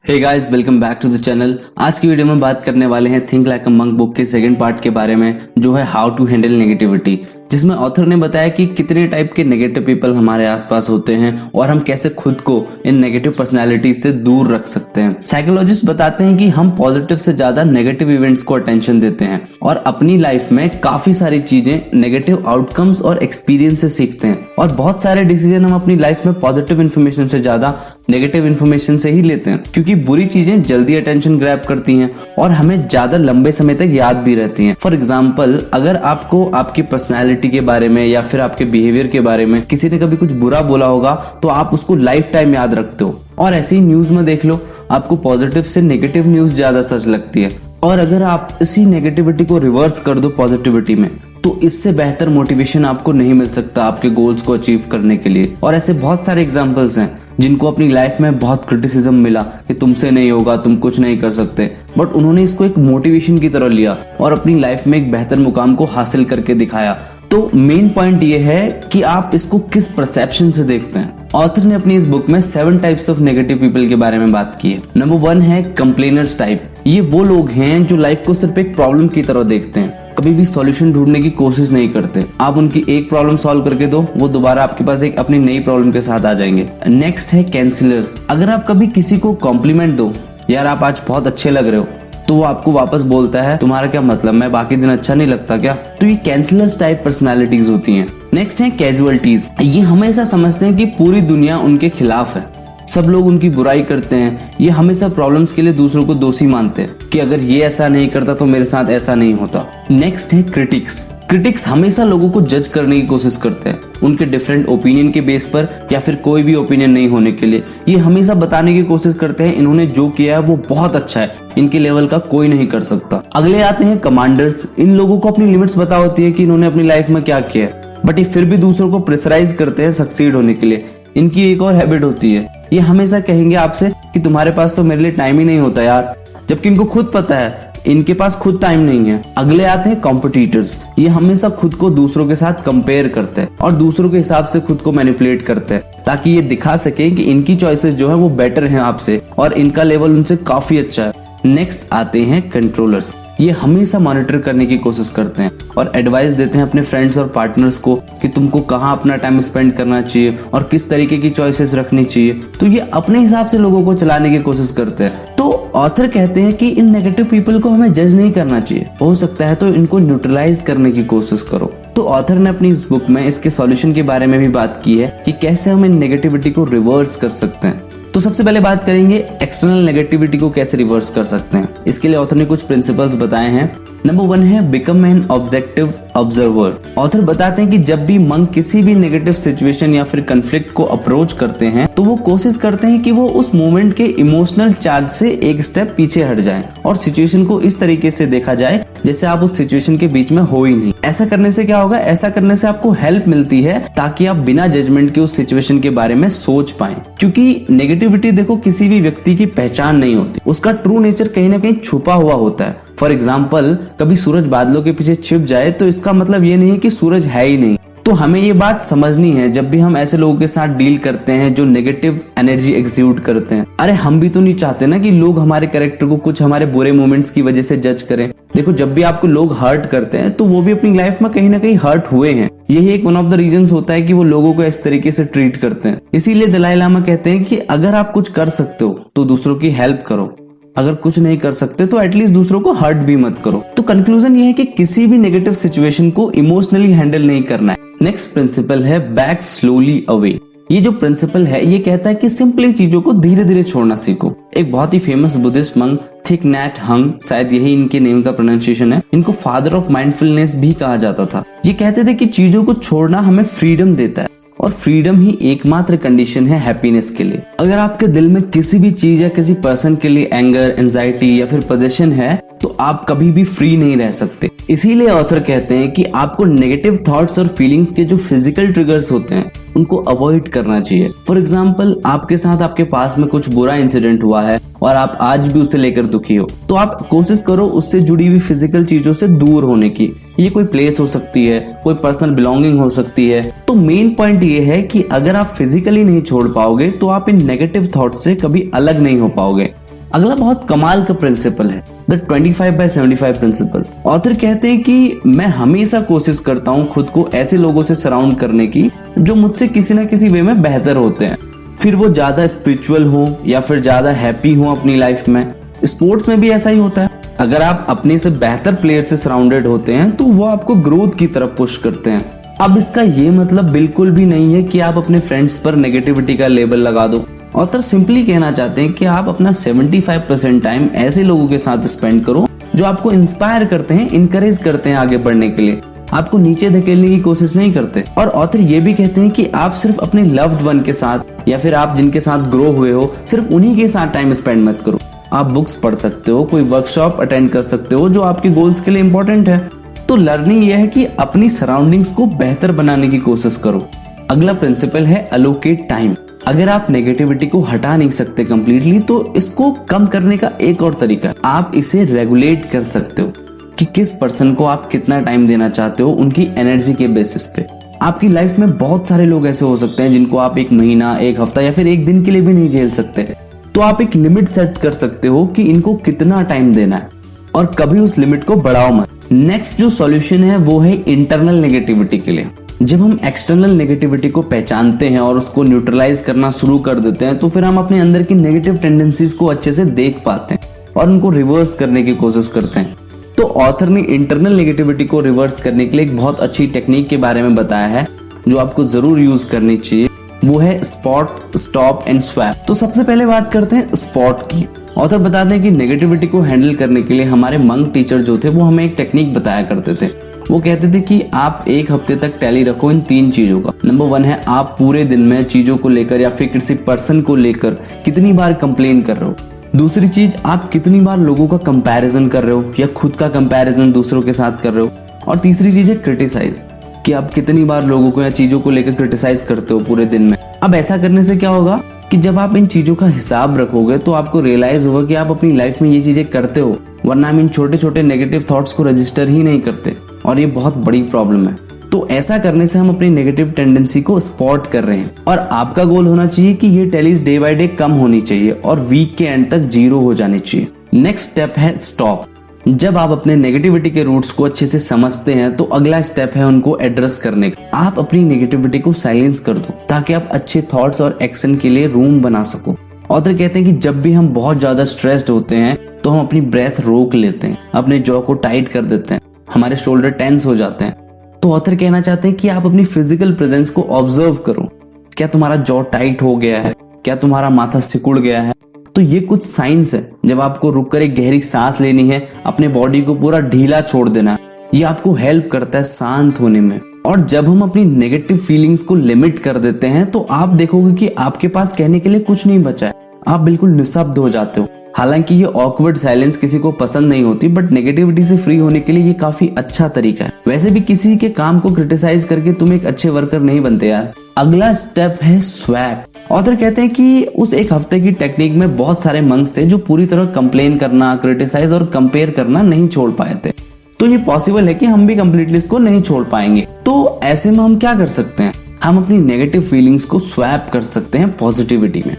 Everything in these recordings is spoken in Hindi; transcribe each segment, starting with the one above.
Hey guys, welcome back to the channel. आज की वीडियो में बात करने वाले हैं think like a monk book के सेकंड पार्ट के बारे में, जो है हाउ टू हैंडल नेगेटिविटी, जिसमें ऑथर ने बताया कि कितने टाइप के नेगेटिव पीपल हमारे आसपास होते हैं और हम कैसे खुद को इन नेगेटिव पर्सनालिटी से दूर रख सकते हैं। साइकोलॉजिस्ट बताते हैं कि हम पॉजिटिव से ज्यादा नेगेटिव इवेंट्स को अटेंशन देते हैं और अपनी लाइफ में काफी सारी चीजें नेगेटिव आउटकम्स और एक्सपीरियंस से सीखते हैं, और बहुत सारे डिसीजन हम अपनी लाइफ में पॉजिटिव इन्फॉर्मेशन से ज्यादा नेगेटिव इन्फॉर्मेशन से ही लेते हैं, क्योंकि बुरी चीजें जल्दी अटेंशन ग्रैब करती हैं और हमें ज्यादा लंबे समय तक याद भी रहती हैं। फॉर एग्जाम्पल, अगर आपको आपकी पर्सनैलिटी के बारे में या फिर आपके बिहेवियर के बारे में किसी ने कभी कुछ बुरा बोला होगा तो आप उसको लाइफ टाइम याद रखते हो। और ऐसे ही न्यूज में देख लो, आपको पॉजिटिव से नेगेटिव न्यूज ज्यादा सच लगती है, और अगर आप इसी नेगेटिविटी को रिवर्स कर दो पॉजिटिविटी में, तो इससे बेहतर मोटिवेशन आपको नहीं मिल सकता आपके गोल्स को अचीव करने के लिए। और ऐसे बहुत सारे एग्जांपल्स हैं जिनको अपनी लाइफ में बहुत क्रिटिसिज्म मिला कि तुमसे नहीं होगा, तुम कुछ नहीं कर सकते, बट उन्होंने इसको एक मोटिवेशन की तरह लिया और अपनी लाइफ में एक बेहतर मुकाम को हासिल करके दिखाया। तो मेन पॉइंट ये है कि आप इसको किस परसेप्शन से देखते हैं। ऑथर ने अपनी इस बुक में 7 टाइप्स ऑफ नेगेटिव पीपल के बारे में बात की है। नंबर 1 है कंप्लेनर्स टाइप। ये वो लोग हैं जो लाइफ को सिर्फ एक प्रॉब्लम की तरह देखते हैं, कभी भी सॉल्यूशन ढूंढने की कोशिश नहीं करते। आप उनकी एक प्रॉब्लम सॉल्व करके दो, वो दोबारा आपके पास एक अपनी नई प्रॉब्लम के साथ आ जाएंगे। नेक्स्ट है कैंसिलर्स। अगर आप कभी किसी को कॉम्प्लीमेंट दो, यार आप आज बहुत अच्छे लग रहे हो, तो वो आपको वापस बोलता है तुम्हारा क्या मतलब, मैं बाकी दिन अच्छा नहीं लगता क्या। तो ये कैंसिलर्स टाइप पर्सनालिटीज होती हैं। नेक्स्ट है कैजुअलिटीज। ये हमेशा समझते हैं कि पूरी दुनिया उनके खिलाफ है, सब लोग उनकी बुराई करते हैं। ये हमेशा प्रॉब्लम्स के लिए दूसरों को दोषी मानते हैं कि अगर ये ऐसा नहीं करता तो मेरे साथ ऐसा नहीं होता। नेक्स्ट है क्रिटिक्स। क्रिटिक्स हमेशा लोगों को जज करने की कोशिश करते हैं, उनके डिफरेंट ओपिनियन के बेस पर या फिर कोई भी ओपिनियन नहीं होने के लिए। ये हमेशा बताने की कोशिश करते हैं इन्होंने जो किया है वो बहुत अच्छा है, इनके लेवल का कोई नहीं कर सकता। अगले आते हैं कमांडर्स। इन लोगों को अपनी लिमिट्स पता होती है कि इन्होंने अपनी लाइफ में क्या किया है, बट ये फिर भी दूसरों को प्रेशराइज करते हैं सक्सीड होने के लिए। इनकी एक और हैबिट होती है, ये हमेशा कहेंगे आपसे कि तुम्हारे पास तो मेरे लिए टाइम ही नहीं होता यार, जबकि इनको खुद पता है इनके पास खुद टाइम नहीं है। अगले आते हैं कॉम्पिटिटर्स। ये हमेशा खुद को दूसरों के साथ कंपेयर करते हैं और दूसरों के हिसाब से खुद को मैनिपुलेट करते हैं, ताकि ये दिखा सके कि इनकी चॉइसेस जो है वो बेटर हैं आपसे और इनका लेवल उनसे काफी अच्छा है। नेक्स्ट आते हैं कंट्रोलर्स। ये हमेशा मॉनिटर करने की कोशिश करते हैं और एडवाइस देते हैं अपने फ्रेंड्स और पार्टनर्स को कि तुमको कहाँ अपना टाइम स्पेंड करना चाहिए और किस तरीके की चॉइसेस रखनी चाहिए। तो ये अपने हिसाब से लोगों को चलाने की कोशिश करते हैं। तो ऑथर कहते हैं कि इन नेगेटिव पीपल को हमें जज नहीं करना चाहिए, हो सकता है तो इनको न्यूट्रलाइज करने की कोशिश करो। तो ऑथर ने अपनी इस बुक में इसके सॉल्यूशन के बारे में भी बात की है कि कैसे हम इन नेगेटिविटी को रिवर्स कर सकते हैं। तो सबसे पहले बात करेंगे एक्सटर्नल नेगेटिविटी को कैसे रिवर्स कर सकते हैं। इसके लिए ऑथर ने कुछ प्रिंसिपल्स बताए हैं। नंबर 1 है become an objective observer. Author बताते हैं कि जब भी मंक किसी भी नेगेटिव सिचुएशन या फिर कंफ्लिक्ट को अप्रोच करते हैं तो वो कोशिश करते हैं कि वो उस मोमेंट के इमोशनल चार्ज से एक स्टेप पीछे हट जाएं और सिचुएशन को इस तरीके से देखा जाए जैसे आप उस सिचुएशन के बीच में हो ही नहीं। ऐसा करने से क्या होगा, ऐसा करने से आपको हेल्प मिलती है ताकि आप बिना जजमेंट के उस सिचुएशन के बारे में सोच पाएं, क्योंकि नेगेटिविटी देखो किसी भी व्यक्ति की पहचान नहीं होती, उसका ट्रू नेचर कहीं ना कहीं छुपा हुआ होता है। फॉर एग्जाम्पल, कभी सूरज बादलों के पीछे छिप जाए तो इसका मतलब ये नहीं है कि सूरज है ही नहीं। तो हमें ये बात समझनी है जब भी हम ऐसे लोगों के साथ डील करते हैं जो नेगेटिव एनर्जी एग्जीक्यूट करते हैं। अरे हम भी तो नहीं चाहते ना कि लोग हमारे कैरेक्टर को कुछ हमारे बुरे मोमेंट्स की वजह से जज करें। देखो, जब भी आपको लोग हर्ट करते हैं तो वो भी अपनी लाइफ में कहीं ना कहीं हर्ट हुए हैं। यही एक वन ऑफ द रीजंस होता है कि वो लोगों को इस तरीके से ट्रीट करते हैं। इसीलिए दलाई लामा कहते हैं कि अगर आप कुछ कर सकते हो तो दूसरों की हेल्प करो, अगर कुछ नहीं कर सकते तो एटलीस्ट दूसरों को हर्ट भी मत करो। तो कंक्लूजन ये है कि किसी भी नेगेटिव सिचुएशन को इमोशनली हैंडल नहीं करना है। नेक्स्ट प्रिंसिपल है बैक स्लोली अवे। ये जो प्रिंसिपल है ये कहता है कि सिंपली चीजों को धीरे धीरे छोड़ना सीखो। एक बहुत ही famous Buddhist monk Thich Nhat Hanh, शायद यही इनके नेम का प्रोनाउंसिएशन है, इनको फादर ऑफ माइंडफुलनेस भी कहा जाता था। ये कहते थे कि चीजों को छोड़ना हमें फ्रीडम देता है और फ्रीडम ही एकमात्र कंडीशन है हैप्पीनेस के लिए। अगर आपके दिल में किसी भी चीज या किसी पर्सन के लिए एंगर, एंजाइटी या फिर पोजेशन है तो आप कभी भी फ्री नहीं रह सकते। इसीलिए ऑथर कहते हैं कि आपको नेगेटिव थॉट्स और फीलिंग्स के जो फिजिकल ट्रिगर्स होते हैं उनको अवॉइड करना चाहिए। फॉर एग्जाम्पल, आपके साथ आपके पास में कुछ बुरा इंसिडेंट हुआ है और आप आज भी उसे लेकर दुखी हो, तो आप कोशिश करो उससे जुड़ी हुई फिजिकल चीजों से दूर होने की। ये कोई प्लेस हो सकती है, कोई पर्सनल बिलोंगिंग हो सकती है। तो मेन पॉइंट ये है कि अगर आप फिजिकली नहीं छोड़ पाओगे तो आप इन नेगेटिव थॉट से कभी अलग नहीं हो पाओगे। अगला बहुत कमाल का प्रिंसिपल है, द 25/75 प्रिंसिपल। ऑथर कहते हैं कि मैं हमेशा कोशिश करता हूँ खुद को ऐसे लोगों से सराउंड करने की जो मुझसे किसी न किसी वे में बेहतर होते हैं, फिर वो ज्यादा स्पिरिचुअल हो या फिर ज्यादा हैप्पी हो अपनी लाइफ में। स्पोर्ट्स में भी ऐसा ही होता है, अगर आप अपने से बेहतर प्लेयर से सराउंडेड होते हैं तो वो आपको ग्रोथ की तरफ पुश करते हैं। अब इसका ये मतलब बिल्कुल भी नहीं है कि आप अपने फ्रेंड्स पर नेगेटिविटी का लेबल लगा दो। ऑथर सिंपली कहना चाहते हैं कि आप अपना 75% टाइम ऐसे लोगों के साथ स्पेंड करो जो आपको इंस्पायर करते हैं, इनकरेज करते हैं आगे बढ़ने के लिए, आपको नीचे धकेलने की कोशिश नहीं करते। और ऑथर ये भी कहते हैं कि आप सिर्फ अपने लव्ड वन के साथ या फिर आप जिनके साथ ग्रो हुए हो सिर्फ उन्हीं के साथ टाइम स्पेंड मत करो। आप बुक्स पढ़ सकते हो, कोई वर्कशॉप अटेंड कर सकते हो जो आपके गोल्स के लिए इंपॉर्टेंट है। तो लर्निंग यह है कि अपनी सराउंडिंग्स को बेहतर बनाने की कोशिश करो। अगला प्रिंसिपल है अलोकेट टाइम। अगर आप नेगेटिविटी को हटा नहीं सकते कंप्लीटली तो इसको कम करने का एक और तरीका, आप इसे रेगुलेट कर सकते हो कि किस पर्सन को आप कितना टाइम देना चाहते हो उनकी एनर्जी के बेसिस पे। आपकी लाइफ में बहुत सारे लोग ऐसे हो सकते हैं जिनको आप एक महीना, एक हफ्ता या फिर एक दिन के लिए भी नहीं झेल सकते, तो आप एक लिमिट सेट कर सकते हो कि इनको कितना टाइम देना है और कभी उस लिमिट को बढ़ाओ मत। नेक्स्ट जो सॉल्यूशन है वो है इंटरनल नेगेटिविटी के लिए। जब हम एक्सटर्नल नेगेटिविटी को पहचानते हैं और उसको न्यूट्रलाइज करना शुरू कर देते हैं तो फिर हम अपने अंदर की नेगेटिव टेंडेंसीज को अच्छे से देख पाते हैं और उनको रिवर्स करने की कोशिश करते हैं। तो ऑथर ने इंटरनल नेगेटिविटी को रिवर्स करने के लिए एक बहुत अच्छी टेक्निक के बारे में बताया है जो आपको जरूर यूज करनी चाहिए, वो है स्पॉट, स्टॉप एंड स्वैप। तो सबसे पहले बात करते हैं स्पॉट की। ऑथर बताते हैं कि नेगेटिविटी को हैंडल करने के लिए हमारे मंक टीचर जो थे वो हमें एक टेक्निक बताया करते थे। वो कहते थे कि आप एक हफ्ते तक टैली रखो इन 3 चीजों का। नंबर 1 है आप पूरे दिन में चीजों को लेकर या फिर किसी पर्सन को लेकर कितनी बार कंप्लेन कर रहे हो। दूसरी चीज, आप कितनी बार लोगों का कंपैरिजन कर रहे हो या खुद का कंपैरिजन दूसरों के साथ कर रहे हो। और तीसरी चीज है क्रिटिसाइज, कि आप कितनी बार लोगों को या चीजों को लेकर क्रिटिसाइज करते हो पूरे दिन में। अब ऐसा करने से क्या होगा कि जब आप इन चीजों का हिसाब रखोगे तो आपको रियलाइज होगा कि आप अपनी लाइफ में ये चीजें करते हो, वरना हम इन छोटे छोटे नेगेटिव थॉट्स को रजिस्टर ही नहीं करते और ये बहुत बड़ी प्रॉब्लम है। तो ऐसा करने से हम अपनी नेगेटिव टेंडेंसी को स्पॉट कर रहे हैं और आपका गोल होना चाहिए कि ये टैलीज डे बाय डे कम होनी चाहिए और वीक के एंड तक 0 हो जानी चाहिए। नेक्स्ट स्टेप है स्टॉप। जब आप अपने नेगेटिविटी के रूट्स को अच्छे से समझते हैं तो अगला स्टेप है उनको एड्रेस करने का। आप अपनी नेगेटिविटी को साइलेंस कर दो ताकि आप अच्छे थॉट्स और एक्शन के लिए रूम बना सको। ऑथर कहते हैं कि जब भी हम बहुत ज्यादा स्ट्रेस्ड होते हैं तो हम अपनी ब्रेथ रोक लेते हैं, अपने जॉ को टाइट कर देते हैं, हमारे शोल्डर टेंस हो जाते हैं। तो ऑथर कहना चाहते हैं कि आप अपनी फिजिकल प्रेजेंस को ऑब्जर्व करो। क्या तुम्हारा जॉ टाइट हो गया है? क्या तुम्हारा माथा सिकुड़ गया है? तो ये कुछ साइंस है जब आपको रुककर एक गहरी सांस लेनी है, अपने बॉडी को पूरा ढीला छोड़ देना है। ये आपको हेल्प करता है शांत होने में। और जब हम अपनी नेगेटिव फीलिंग्स को लिमिट कर देते हैं तो आप देखोगे कि आपके पास कहने के लिए कुछ नहीं बचा है, आप बिल्कुल निशब्द हो जाते हो। हालांकि ये ऑकवर्ड साइलेंस किसी को पसंद नहीं होती, बट नेगेटिविटी से फ्री होने के लिए ये काफी अच्छा तरीका है। वैसे भी किसी के काम को क्रिटिसाइज करके तुम एक अच्छे वर्कर नहीं बनते यार। अगला स्टेप है स्वैप। ऑथर कहते हैं कि उस एक हफ्ते की टेक्निक में बहुत सारे मंक्स थे जो पूरी तरह कंप्लेन करना, क्रिटिसाइज और कंपेयर करना नहीं छोड़ पाए थे। तो ये पॉसिबल है कि हम भी कंप्लीटली इसको नहीं छोड़ पाएंगे। तो ऐसे में हम क्या कर सकते हैं? हम अपनी नेगेटिव फीलिंग्स को स्वैप कर सकते हैं पॉजिटिविटी में।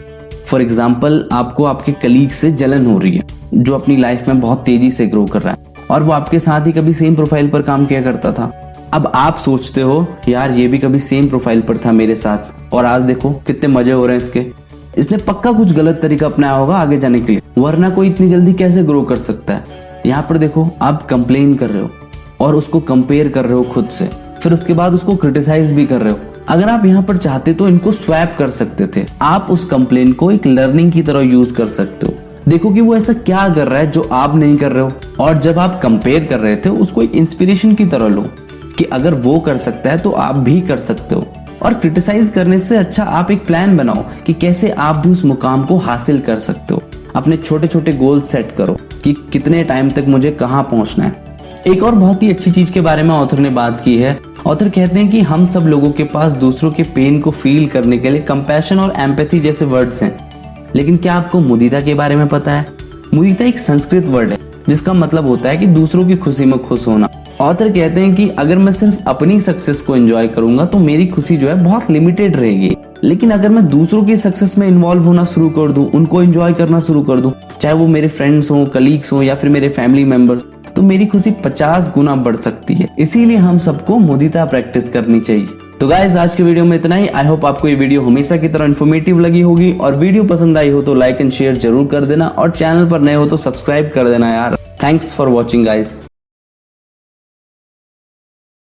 फॉर एग्जाम्पल, आपको आपके कलीग से जलन हो रही है जो अपनी लाइफ में बहुत तेजी से ग्रो कर रहा है और वो आपके साथ ही कभी सेम प्रोफाइल पर काम किया करता था। अब आप सोचते हो यार ये भी कभी सेम प्रोफाइल पर था मेरे साथ और आज देखो कितने मजे हो रहे हैं इसके। इसने पक्का कुछ गलत तरीका अपनाया होगा आगे जाने के लिए, वरना कोई इतनी जल्दी कैसे ग्रो कर सकता है। यहाँ पर देखो, आप कंप्लेन कर रहे हो और उसको कंपेयर कर रहे हो खुद से, फिर उसके बाद उसको क्रिटिसाइज भी कर रहे हो। अगर आप यहाँ पर चाहते तो इनको स्वैप कर सकते थे। आप उस कंप्लेन को एक लर्निंग की तरह यूज कर सकते हो। देखो कि वो ऐसा क्या कर रहा है जो आप नहीं कर रहे हो, और जब आप कंपेयर कर रहे थे उसको एक इंस्पिरेशन की तरह लो कि अगर वो कर सकता है तो आप भी कर सकते हो। और क्रिटिसाइज करने से अच्छा आप एक प्लान बनाओ कि कैसे आप भी उस मुकाम को हासिल कर सकते हो। अपने छोटे छोटे गोल सेट करो कि कितने टाइम तक मुझे कहाँ पहुंचना है। एक और बहुत ही अच्छी चीज के बारे में ऑथर ने बात की है। ऑथर कहते हैं कि हम सब लोगों के पास दूसरों के पेन को फील करने के लिए कंपैशन और एम्पैथी जैसे वर्ड्स हैं, लेकिन क्या आपको मुदीता के बारे में पता है? मुदीता एक संस्कृत वर्ड है जिसका मतलब होता है कि दूसरों की खुशी में खुश होना। ऑथर कहते हैं कि अगर मैं सिर्फ अपनी सक्सेस को एंजॉय करूंगा तो मेरी खुशी जो है बहुत लिमिटेड रहेगी, लेकिन अगर मैं दूसरों की सक्सेस में इन्वॉल्व होना शुरू कर दूं, उनको एंजॉय करना शुरू कर दूं, चाहे वो मेरे फ्रेंड्स हो, कलीग्स हो या फिर मेरे फैमिली मेंबर्स, तो मेरी खुशी 50 गुना बढ़ सकती है। इसीलिए हम सबको मुदिता प्रैक्टिस करनी चाहिए। तो गाइस, आज के वीडियो में इतना ही। आई होप आपको ये वीडियो हमेशा की तरह इन्फॉर्मेटिव लगी होगी, और वीडियो पसंद आई हो तो लाइक एंड शेयर जरूर कर देना, और चैनल पर नए हो तो सब्सक्राइब कर देना यार। Thanks for watching guys.